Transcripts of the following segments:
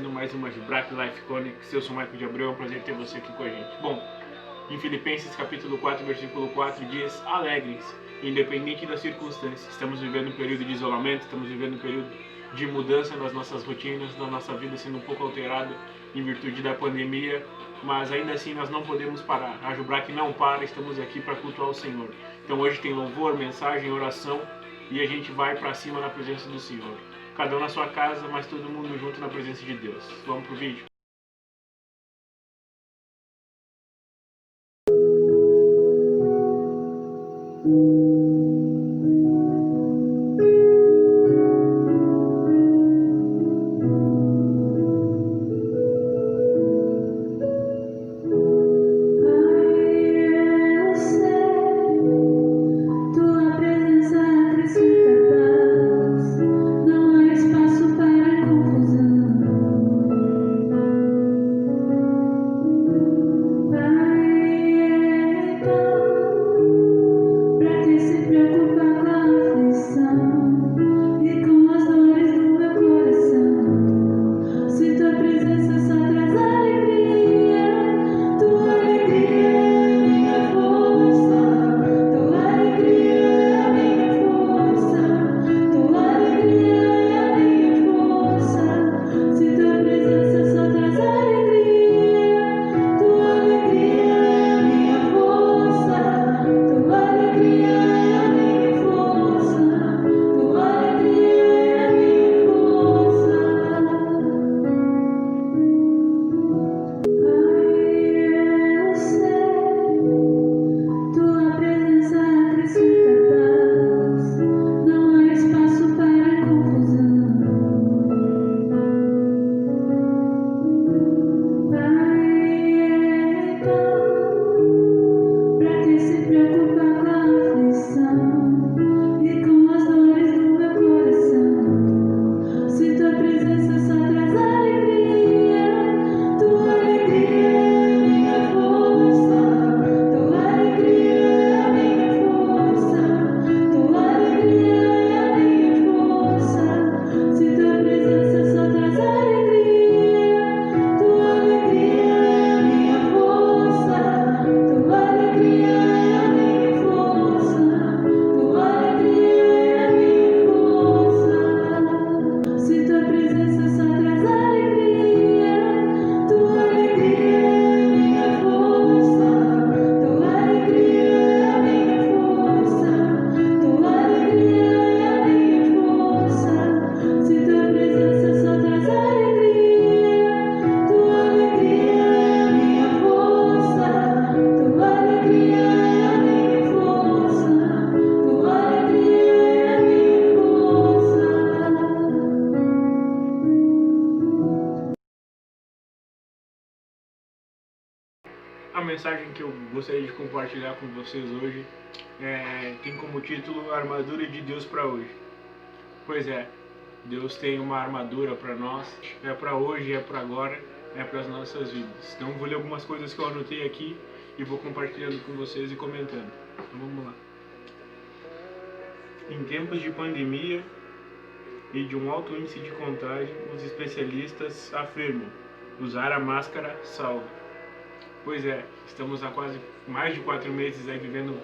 começando mais uma Gebrac Life Connect. Eu sou Michael de Abreu, é um prazer ter você aqui com a gente. Bom, em Filipenses capítulo 4, versículo 4 diz: alegrem-se, independente das circunstâncias. Estamos vivendo um período de isolamento, estamos vivendo um período de mudança nas nossas rotinas, da nossa vida sendo um pouco alterada em virtude da pandemia, mas ainda assim nós não podemos parar. A Gebrac não para, estamos aqui para cultuar o Senhor. Então hoje tem louvor, mensagem, oração e a gente vai para cima na presença do Senhor. Cada um na sua casa, mas todo mundo junto na presença de Deus. Vamos pro vídeo? A mensagem que eu gostaria de compartilhar com vocês hoje tem como título a Armadura de Deus para hoje. Pois é, Deus tem uma armadura para nós, é para hoje, é para agora, é para as nossas vidas. Então vou ler algumas coisas que eu anotei aqui e vou compartilhando com vocês e comentando. Então vamos lá. Em tempos de pandemia e de um alto índice de contágio, os especialistas afirmam: usar a máscara salva. Pois é, estamos há quase mais de 4 meses aí vivendo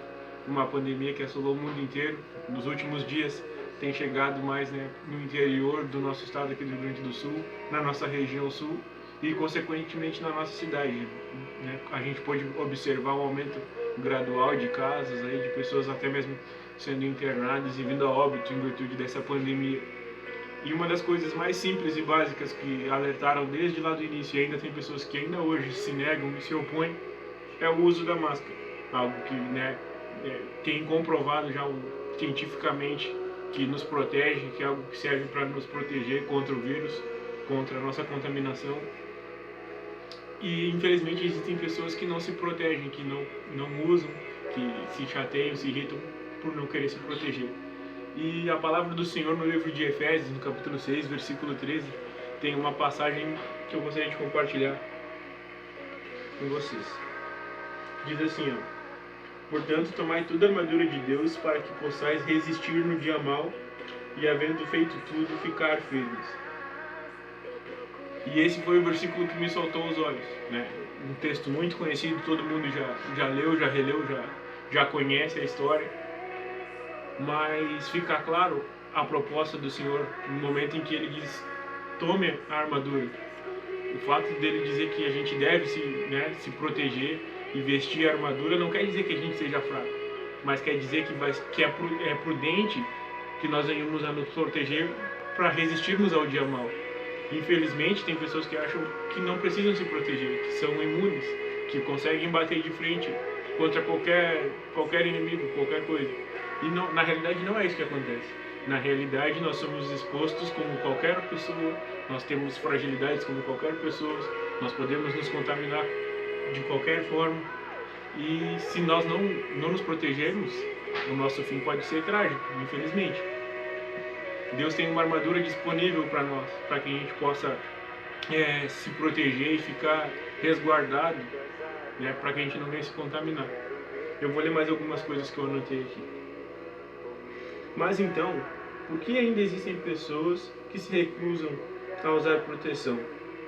uma pandemia que assolou o mundo inteiro. Nos últimos dias tem chegado mais no interior do nosso estado aqui do Rio Grande do Sul, na nossa região sul e consequentemente na nossa cidade. A gente pode observar um aumento gradual de casos, aí, de pessoas até mesmo sendo internadas e vindo a óbito em virtude dessa pandemia. E uma das coisas mais simples e básicas que alertaram desde lá do início, e ainda tem pessoas que ainda hoje se negam e se opõem, é o uso da máscara. Algo que tem comprovado já cientificamente que nos protege, que é algo que serve para nos proteger contra o vírus, contra a nossa contaminação. E infelizmente existem pessoas que não se protegem, que não usam, que se chateiam, se irritam por não querer se proteger. E a palavra do Senhor no livro de Efésios, no capítulo 6, versículo 13, tem uma passagem que eu gostaria de compartilhar com vocês. Diz assim, portanto, tomai toda a armadura de Deus para que possais resistir no dia mau e, havendo feito tudo, ficar firmes. E esse foi o versículo que me saltou aos olhos, né? Um texto muito conhecido, todo mundo já leu, já releu, já conhece a história. Mas fica claro a proposta do Senhor no momento em que Ele diz: tome a armadura. O fato dele dizer que a gente deve se proteger e vestir a armadura não quer dizer que a gente seja fraco, mas quer dizer que é prudente que nós venhamos a nos proteger para resistirmos ao dia mau. Infelizmente, tem pessoas que acham que não precisam se proteger, que são imunes, que conseguem bater de frente contra qualquer inimigo, qualquer coisa. E não, na realidade não é isso que acontece. Na realidade, nós somos expostos como qualquer pessoa, nós temos fragilidades como qualquer pessoa, nós podemos nos contaminar de qualquer forma. E se nós não nos protegermos, o nosso fim pode ser trágico, infelizmente. Deus tem uma armadura disponível para nós, para que a gente possa se proteger e ficar resguardado, né, para que a gente não venha se contaminar. Eu vou ler mais algumas coisas que eu anotei aqui. Mas então, por que ainda existem pessoas que se recusam a usar proteção?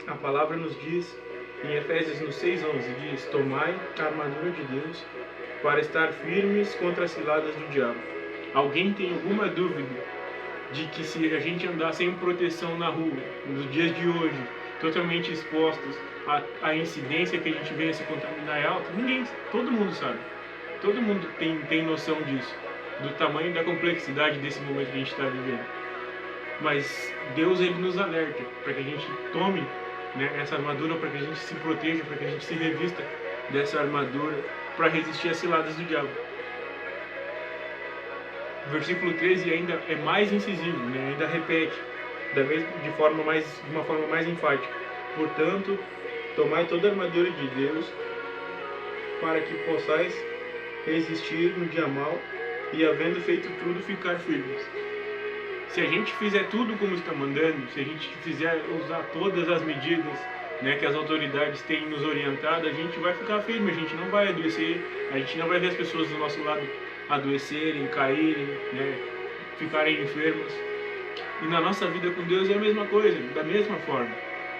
A palavra nos diz, em Efésios no 6:11, diz: tomai a armadura de Deus para estar firmes contra as ciladas do diabo. Alguém tem alguma dúvida de que se a gente andar sem proteção na rua, nos dias de hoje, totalmente expostos à incidência que a gente venha se contaminar é alta? Todo mundo sabe. Todo mundo tem noção disso, do tamanho e da complexidade desse momento que a gente está vivendo. Mas Deus, Ele nos alerta para que a gente tome, né, essa armadura, para que a gente se proteja, para que a gente se revista dessa armadura para resistir às ciladas do diabo. O versículo 13 ainda é mais incisivo, né? Ainda repete de uma forma mais enfática. Portanto, tomai toda a armadura de Deus para que possais resistir no dia mau e, havendo feito tudo, ficar firmes. Se a gente fizer tudo como está mandando, se a gente fizer usar todas as medidas, né, que as autoridades têm nos orientado, a gente vai ficar firme, a gente não vai adoecer, a gente não vai ver as pessoas do nosso lado adoecerem, caírem, né, ficarem enfermas. E na nossa vida com Deus é a mesma coisa, da mesma forma.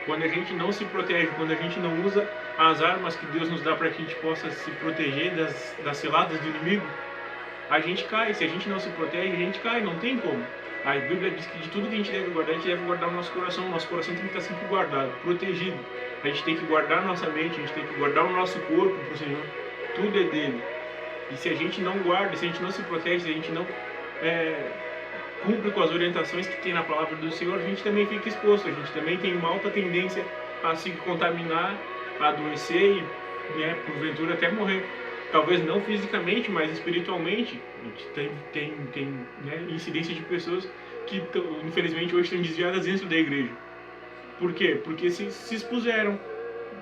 Quando a gente não se protege, quando a gente não usa as armas que Deus nos dá para que a gente possa se proteger das ciladas do inimigo, a gente cai. Se a gente não se protege, a gente cai, não tem como. A Bíblia diz que de tudo que a gente deve guardar o nosso coração. O nosso coração tem que estar sempre guardado, protegido. A gente tem que guardar a nossa mente, a gente tem que guardar o nosso corpo para o Senhor. Tudo é dele. E se a gente não guarda, se a gente não se protege, se a gente não cumpre com as orientações que tem na palavra do Senhor, a gente também fica exposto. A gente também tem uma alta tendência a se contaminar, a adoecer e, né, porventura até morrer. Talvez não fisicamente, mas espiritualmente. A gente tem né, incidência de pessoas que, infelizmente, hoje estão desviadas dentro da igreja. Por quê? Porque se expuseram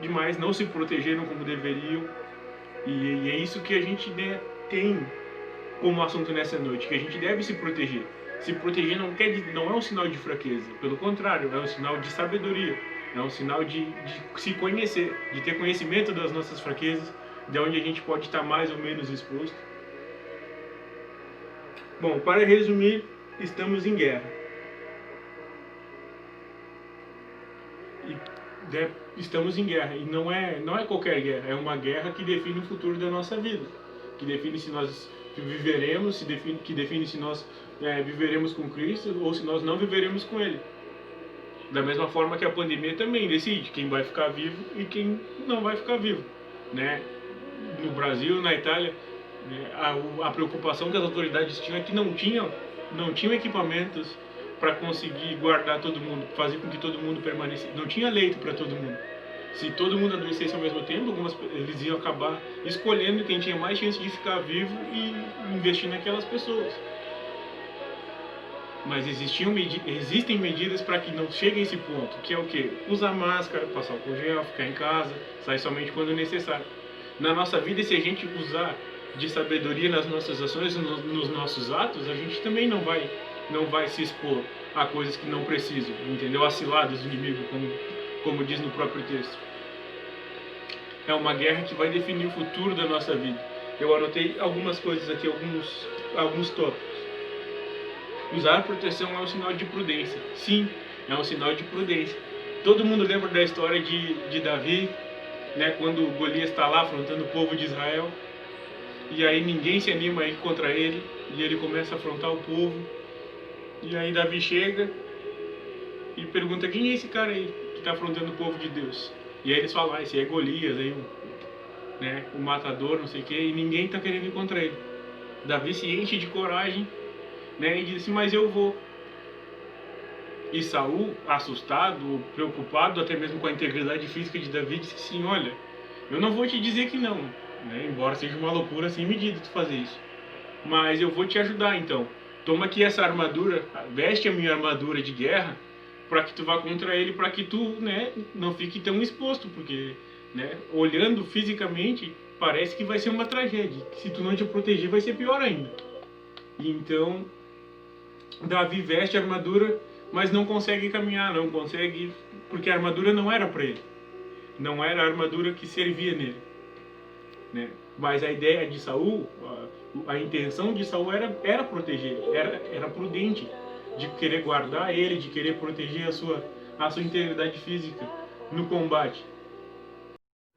demais, não se protegeram como deveriam. E é isso que a gente, né, tem como assunto nessa noite, que a gente deve se proteger. Se proteger não é um sinal de fraqueza, pelo contrário, é um sinal de sabedoria, é um sinal de se conhecer, de ter conhecimento das nossas fraquezas, de onde a gente pode estar mais ou menos exposto. Bom, para resumir, estamos em guerra. Estamos em guerra, e não é qualquer guerra, é uma guerra que define o futuro da nossa vida, que define se nós viveremos, que define se nós viveremos com Cristo ou se nós não viveremos com Ele. Da mesma forma que a pandemia também decide quem vai ficar vivo e quem não vai ficar vivo, né? No Brasil, na Itália, a preocupação que as autoridades tinham é que não tinham equipamentos para conseguir guardar todo mundo, fazer com que todo mundo permanecesse. Não tinha leito para todo mundo. Se todo mundo adoecesse ao mesmo tempo, eles iam acabar escolhendo quem tinha mais chance de ficar vivo e investir naquelas pessoas. Mas existem medidas para que não chegue a esse ponto, que é o quê? Usar máscara, passar álcool gel, ficar em casa, sair somente quando necessário. Na nossa vida, se a gente usar de sabedoria nas nossas ações, nos nossos atos, a gente também não vai se expor a coisas que não precisam, entendeu? As ciladas do inimigo, como diz no próprio texto. É uma guerra que vai definir o futuro da nossa vida. Eu anotei algumas coisas aqui, alguns tópicos. Usar proteção é um sinal de prudência. Sim, é um sinal de prudência. Todo mundo lembra da história de Davi, né, quando Golias está lá afrontando o povo de Israel, e aí ninguém se anima a ir contra ele, e ele começa a afrontar o povo, e aí Davi chega e pergunta: quem é esse cara aí que está afrontando o povo de Deus? E aí eles falam: esse aí é Golias, aí, né, o matador, não sei o que, e ninguém está querendo ir contra ele. Davi se enche de coragem, né, e diz assim: mas eu vou. E Saul, assustado, preocupado até mesmo com a integridade física de Davi, disse assim: olha, eu não vou te dizer que não, né, embora seja uma loucura sem medida tu fazer isso, mas eu vou te ajudar. Então toma aqui essa armadura, veste a minha armadura de guerra, para que tu vá contra ele, para que tu, né, não fique tão exposto, porque, né, olhando fisicamente parece que vai ser uma tragédia, se tu não te proteger vai ser pior ainda. E então Davi veste a armadura, mas não consegue caminhar, não consegue, porque a armadura não era para ele, não era a armadura que servia nele, né? Mas a ideia de Saul, a intenção de Saul era proteger, era prudente, de querer guardar ele, de querer proteger a sua integridade física no combate.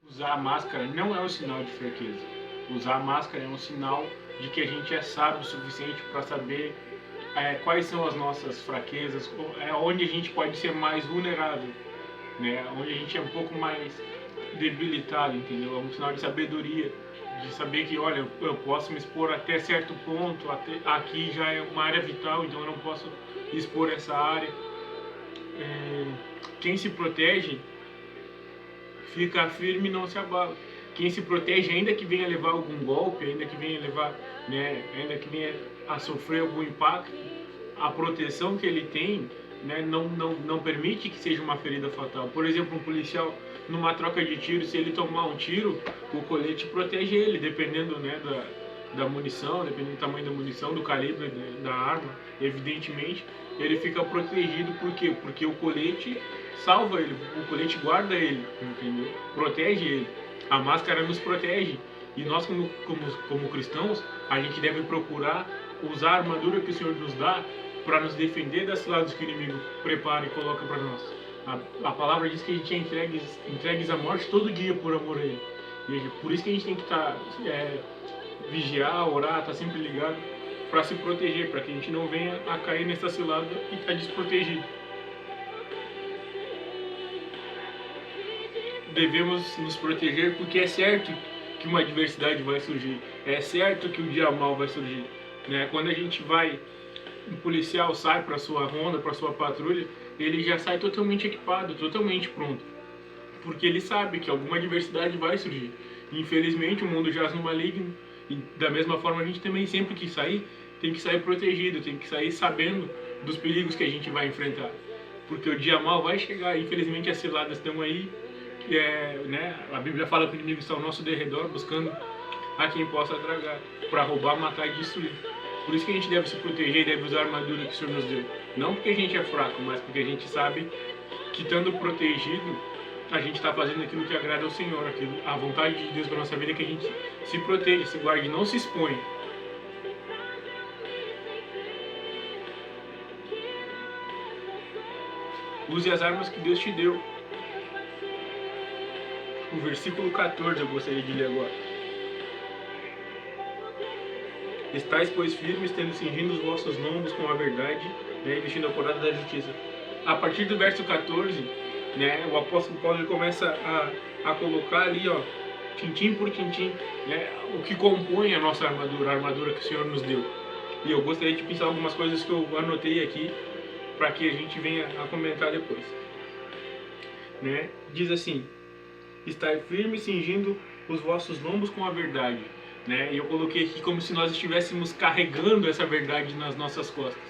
Usar a máscara não é um sinal de fraqueza. Usar a máscara é um sinal de que a gente é sábio o suficiente para saber quais são as nossas fraquezas, onde a gente pode ser mais vulnerável, né? Onde a gente é um pouco mais debilitado, entendeu? É um sinal de sabedoria, de saber que, olha, eu posso me expor até certo ponto, aqui já é uma área vital, então eu não posso expor essa área. Quem se protege fica firme e não se abala. Quem se protege, ainda que venha levar algum golpe, ainda que venha levar, né, ainda que venha a sofrer algum impacto, a proteção que ele tem, né, não permite que seja uma ferida fatal. Por exemplo, um policial, numa troca de tiros, se ele tomar um tiro, o colete protege ele, dependendo, né, da munição, dependendo do tamanho da munição, do calibre, né, da arma, evidentemente, ele fica protegido. Por quê? Porque o colete salva ele, o colete guarda ele, entendeu? Protege ele. A máscara nos protege. E nós, como cristãos, a gente deve procurar usar a armadura que o Senhor nos dá para nos defender das ciladas que o inimigo prepara e coloca para nós. A palavra diz que a gente é entregues à morte todo dia por amor a Ele. E por isso que a gente tem que vigiar, orar, estar sempre ligado para se proteger, para que a gente não venha a cair nessa cilada e estar desprotegido. Devemos nos proteger porque é certo que uma adversidade vai surgir, é certo que um dia mal vai surgir, né? Quando a gente vai, um policial sai para sua ronda, para sua patrulha, ele já sai totalmente equipado, totalmente pronto, porque ele sabe que alguma adversidade vai surgir. Infelizmente o mundo jaz no maligno, e da mesma forma a gente também sempre que sair, tem que sair protegido, tem que sair sabendo dos perigos que a gente vai enfrentar, porque o dia mal vai chegar. Infelizmente as ciladas estão aí, né? A Bíblia fala que o inimigo está ao nosso derredor, buscando a quem possa tragar, para roubar, matar e destruir. Por isso que a gente deve se proteger e deve usar a armadura que o Senhor nos deu. Não porque a gente é fraco, mas porque a gente sabe que, estando protegido, a gente está fazendo aquilo que agrada ao Senhor, a vontade de Deus para a nossa vida é que a gente se proteja, se guarde, não se exponha. Use as armas que Deus te deu. O versículo 14 eu gostaria de ler agora. Estais, pois, firmes, tendo cingido os vossos lombos com a verdade, né, e vestindo a couraça da justiça. A partir do verso 14, né, o apóstolo Paulo ele começa a colocar ali, ó, tintim por tintim, né, o que compõe a nossa armadura, a armadura que o Senhor nos deu. E eu gostaria de pensar algumas coisas que eu anotei aqui, para que a gente venha a comentar depois. Né? Diz assim: estai firme, cingindo os vossos lombos com a verdade. Né? E eu coloquei aqui como se nós estivéssemos carregando essa verdade nas nossas costas.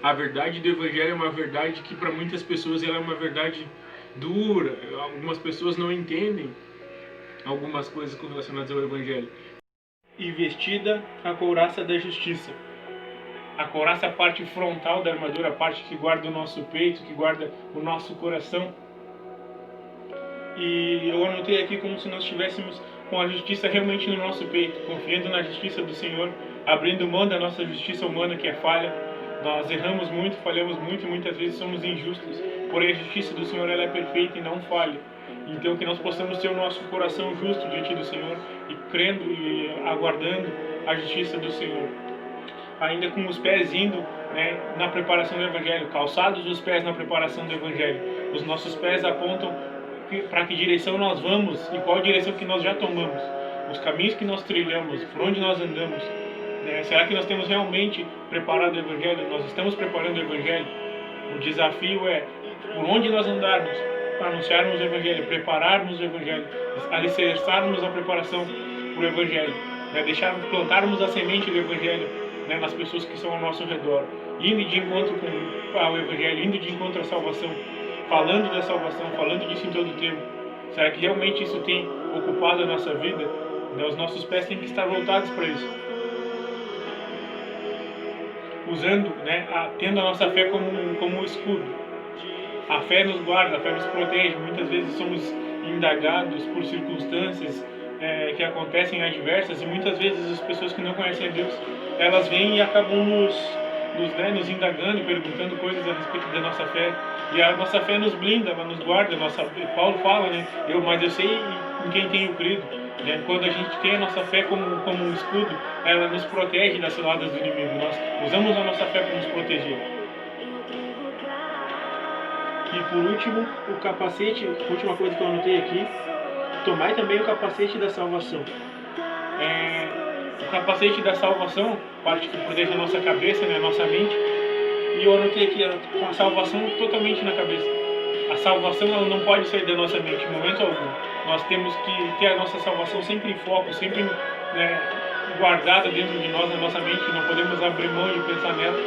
A verdade do Evangelho é uma verdade que para muitas pessoas ela é uma verdade dura. Algumas pessoas não entendem algumas coisas relacionadas ao Evangelho. E vestida a couraça da justiça. A couraça é a parte frontal da armadura, a parte que guarda o nosso peito, que guarda o nosso coração. E eu anotei aqui como se nós estivéssemos com a justiça realmente no nosso peito, confiando na justiça do Senhor, abrindo mão da nossa justiça humana que é falha. Nós erramos muito, falhamos muito e muitas vezes somos injustos. porém a justiça do Senhor ela é perfeita e não falha. Então que nós possamos ter o nosso coração justo diante do Senhor e crendo e aguardando a justiça do Senhor. Ainda com os pés indo, né, na preparação do Evangelho, calçados os pés na preparação do Evangelho. Os nossos pés apontam para que direção nós vamos e qual direção que nós já tomamos. Os caminhos que nós trilhamos, por onde nós andamos. Né? Será que nós temos realmente preparado o Evangelho? Nós estamos preparando o Evangelho? O desafio é, por onde nós andarmos, para anunciarmos o Evangelho, prepararmos o Evangelho, alicerçarmos a preparação para o Evangelho, né? Plantarmos a semente do Evangelho, né, nas pessoas que estão ao nosso redor, indo de encontro ao Evangelho, indo de encontro à salvação, falando da salvação, falando disso em todo o tempo. Será que realmente isso tem ocupado a nossa vida? Né? Os nossos pés têm que estar voltados para isso. Usando, né, tendo a nossa fé como um escudo. A fé nos guarda, a fé nos protege. Muitas vezes somos indagados por circunstâncias que acontecem adversas, e muitas vezes as pessoas que não conhecem a Deus, elas vêm e acabam nos indagando, perguntando coisas a respeito da nossa fé, e a nossa fé nos blinda, ela nos guarda. Paulo fala, né, mas eu sei em quem tenho crido. Né? Quando a gente tem a nossa fé como um escudo, ela nos protege das ciladas do inimigo. Nós usamos a nossa fé para nos proteger. E por último, o capacete, a última coisa que eu anotei aqui, tomai também o capacete da salvação. O capacete da salvação, parte que protege a nossa cabeça, né, a nossa mente, e eu anotei aqui, com a salvação totalmente na cabeça. A salvação ela não pode sair da nossa mente em momento algum. Nós temos que ter a nossa salvação sempre em foco, sempre, né, guardada dentro de nós, na nossa mente. Não podemos abrir mão de pensar nela,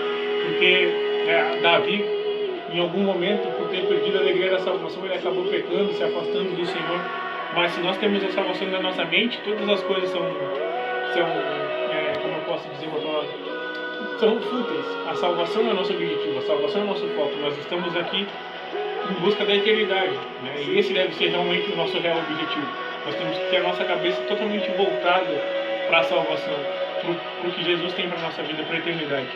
porque Davi, em algum momento, por ter perdido a alegria da salvação, ele acabou pecando, se afastando do Senhor. Mas se nós temos a salvação na nossa mente, todas as coisas são como eu posso dizer uma palavra, são fúteis. A salvação é o nosso objetivo, a salvação é o nosso foco. Nós estamos aqui em busca da eternidade, né? E esse deve ser realmente o nosso real objetivo. Nós temos que ter a nossa cabeça totalmente voltada para a salvação, para o que Jesus tem para a nossa vida, para a eternidade.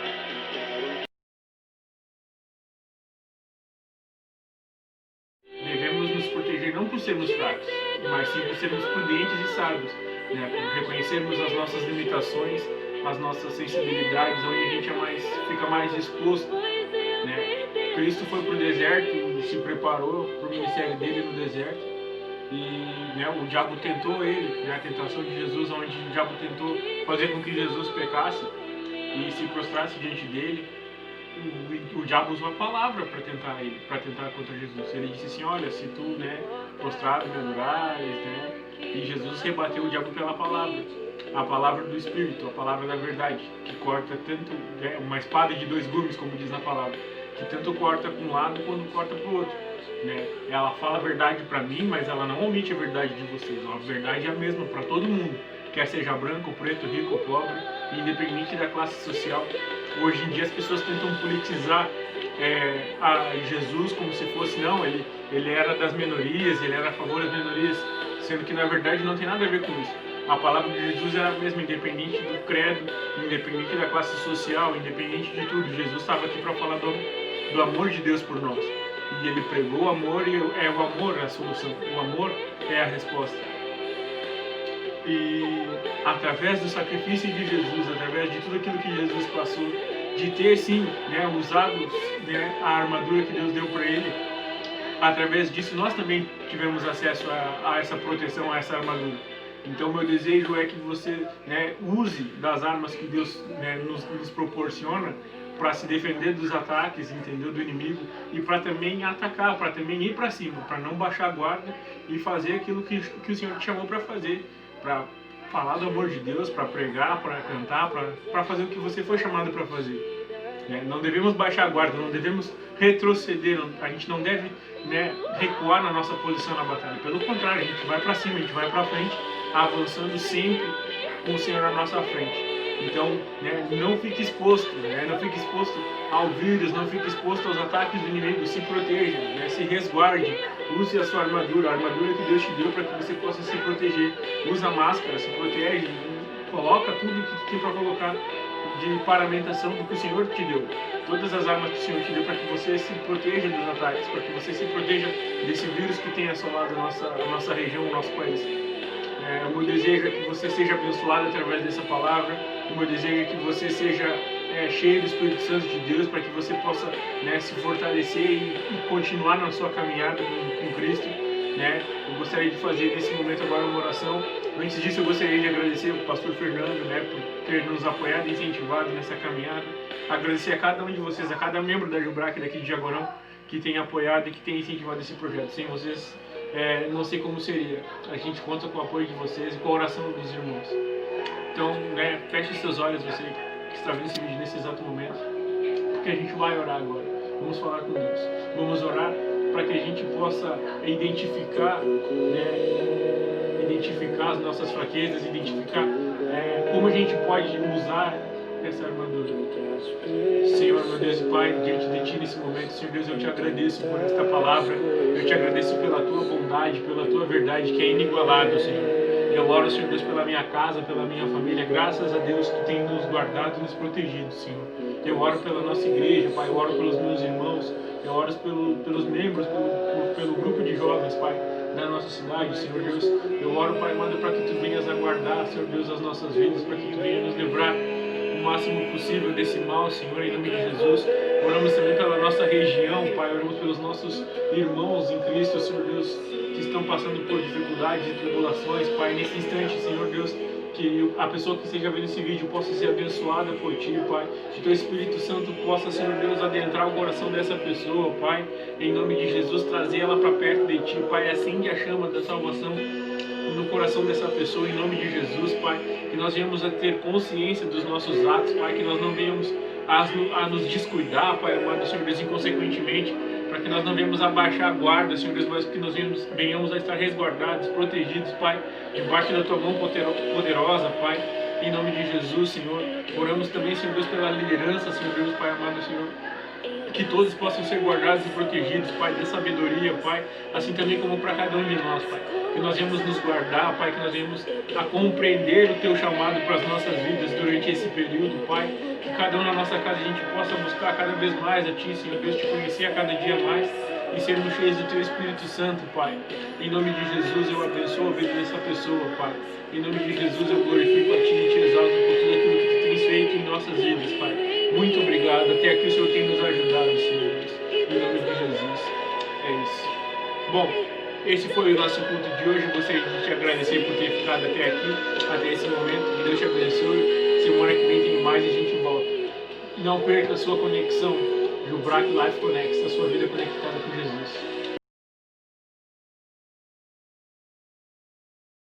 Devemos nos proteger não por sermos fracos, mas sim por sermos prudentes e sábios, né? Por reconhecermos as nossas limitações, as nossas sensibilidades, onde a gente fica mais exposto, né? Cristo foi para o deserto e se preparou para o ministério dele no deserto, e, né, o diabo tentou ele, né, a tentação de Jesus, onde o diabo tentou fazer com que Jesus pecasse e se prostrasse diante dele. O diabo usou a palavra para tentar contra Jesus. Ele disse assim: olha, se tu, né, prostrado me adorares, né? E Jesus rebateu o diabo pela palavra, a palavra do Espírito, a palavra da verdade, que corta tanto, né, uma espada de dois gumes, como diz a palavra, que tanto corta para um lado quanto corta para o outro, né? Ela fala a verdade para mim, mas ela não omite a verdade de vocês. A verdade é a mesma para todo mundo, quer seja branco, preto, rico ou pobre, independente da classe social. Hoje em dia as pessoas tentam politizar a Jesus como se fosse, não, ele era das minorias, ele era a favor das minorias, sendo que na verdade não tem nada a ver com isso. A palavra de Jesus era a mesma, independente do credo, independente da classe social, independente de tudo. Jesus estava aqui para falar do amor de Deus por nós. E ele pregou o amor, e é o amor a solução, o amor é a resposta. E através do sacrifício de Jesus, através de tudo aquilo que Jesus passou, de ter sim, né, usado, né, a armadura que Deus deu para ele, através disso nós também tivemos acesso a essa proteção, a essa armadura. Então meu desejo é que você, né, use das armas que Deus, né, nos proporciona para se defender dos ataques, entendeu, do inimigo, e para também atacar, para também ir para cima, para não baixar a guarda e fazer aquilo que o Senhor te chamou para fazer, para falar do amor de Deus, para pregar, para cantar, para fazer o que você foi chamado para fazer. Não devemos baixar a guarda, não devemos retroceder, a gente não deve, né, recuar na nossa posição na batalha. Pelo contrário, a gente vai para cima, a gente vai para frente, avançando sempre com o Senhor na nossa frente. Então, né, não fique exposto, né, não fique exposto ao vírus, não fique exposto aos ataques do inimigo, se proteja, né, se resguarde, use a sua armadura, a armadura que Deus te deu para que você possa se proteger. Usa a máscara, se protege, coloca tudo que tem para colocar, de paramentação do que o Senhor te deu. Todas as armas que o Senhor te deu para que você se proteja dos ataques, para que você se proteja desse vírus que tem assolado a nossa região, o nosso país. O meu desejo é que você seja abençoado através dessa palavra. O meu desejo é que você seja cheio do Espírito Santo de Deus, para que você possa, né, se fortalecer e continuar na sua caminhada com Cristo. Eu gostaria de fazer nesse momento agora uma oração. Antes disso, eu gostaria de agradecer ao pastor Fernando, por ter nos apoiado e incentivado nessa caminhada. Agradecer a cada um de vocês, a cada membro da Jubrac daqui de Jaguarão, que tem apoiado e que tem incentivado esse projeto. Sem vocês, não sei como seria. A gente conta com o apoio de vocês e com a oração dos irmãos. Então, feche os seus olhos, você que está vendo esse vídeo nesse exato momento, porque a gente vai orar agora. Vamos falar com Deus. Vamos orar para que a gente possa identificar as nossas fraquezas, identificar como a gente pode usar essa armadura. Senhor, meu Deus e Pai, diante de Ti nesse momento, Senhor Deus, eu te agradeço por esta palavra, eu te agradeço pela Tua bondade, pela Tua verdade, que é inigualável, Senhor. Eu oro, Senhor Deus, pela minha casa, pela minha família, graças a Deus que tem nos guardado e nos protegido, Senhor. Eu oro pela nossa igreja, Pai, eu oro pelos meus irmãos, eu oro pelos membros, pelo grupo de jovens, Pai, da nossa cidade, Senhor Deus. Eu oro, Pai, manda para que Tu venhas aguardar, Senhor Deus, as nossas vidas, para que Tu venhas nos livrar o máximo possível desse mal, Senhor, em nome de Jesus. Oramos também pela nossa região, Pai, oramos pelos nossos irmãos em Cristo, Senhor Deus, que estão passando por dificuldades e tribulações, Pai, nesse instante, Senhor Deus, que a pessoa que esteja vendo esse vídeo possa ser abençoada por Ti, Pai, que Teu Espírito Santo possa, Senhor Deus, adentrar o coração dessa pessoa, Pai, em nome de Jesus, trazer ela para perto de Ti, Pai, acende a chama da salvação no coração dessa pessoa, em nome de Jesus, Pai, que nós venhamos a ter consciência dos nossos atos, Pai, que nós não venhamos a nos descuidar, Pai amado, Senhor Deus, inconsequentemente, para que nós não venhamos a baixar a guarda, Senhor Deus, mas que nós venhamos a estar resguardados, protegidos, Pai, debaixo da Tua mão poderosa, Pai, em nome de Jesus, Senhor. Oramos também, Senhor Deus, pela liderança, Senhor Deus, Pai amado, Senhor, que todos possam ser guardados e protegidos, Pai, da sabedoria, Pai, assim também como para cada um de nós, Pai, que nós venhamos nos guardar, Pai, que nós venhamos a compreender o Teu chamado para as nossas vidas durante esse período, Pai, que cada um na nossa casa a gente possa buscar cada vez mais a Ti, Senhor Deus, Te conhecer a cada dia mais e sermos cheios do Teu Espírito Santo, Pai. Em nome de Jesus eu abençoo a vida dessa pessoa, Pai. Em nome de Jesus eu glorifico a Ti e Te exalto por tudo aquilo que Tu tens feito em nossas vidas, Pai. Muito obrigado, até aqui o Senhor tem nos ajudado, Senhor Deus. Em nome de Jesus, é isso. Bom, esse foi o nosso culto de hoje. Gostaria de te agradecer por ter ficado até aqui, até esse momento. Que Deus te abençoe. Semana que vem tem mais e a gente volta. Não perca a sua conexão. Jubrac Life Connects, a sua vida conectada com Jesus.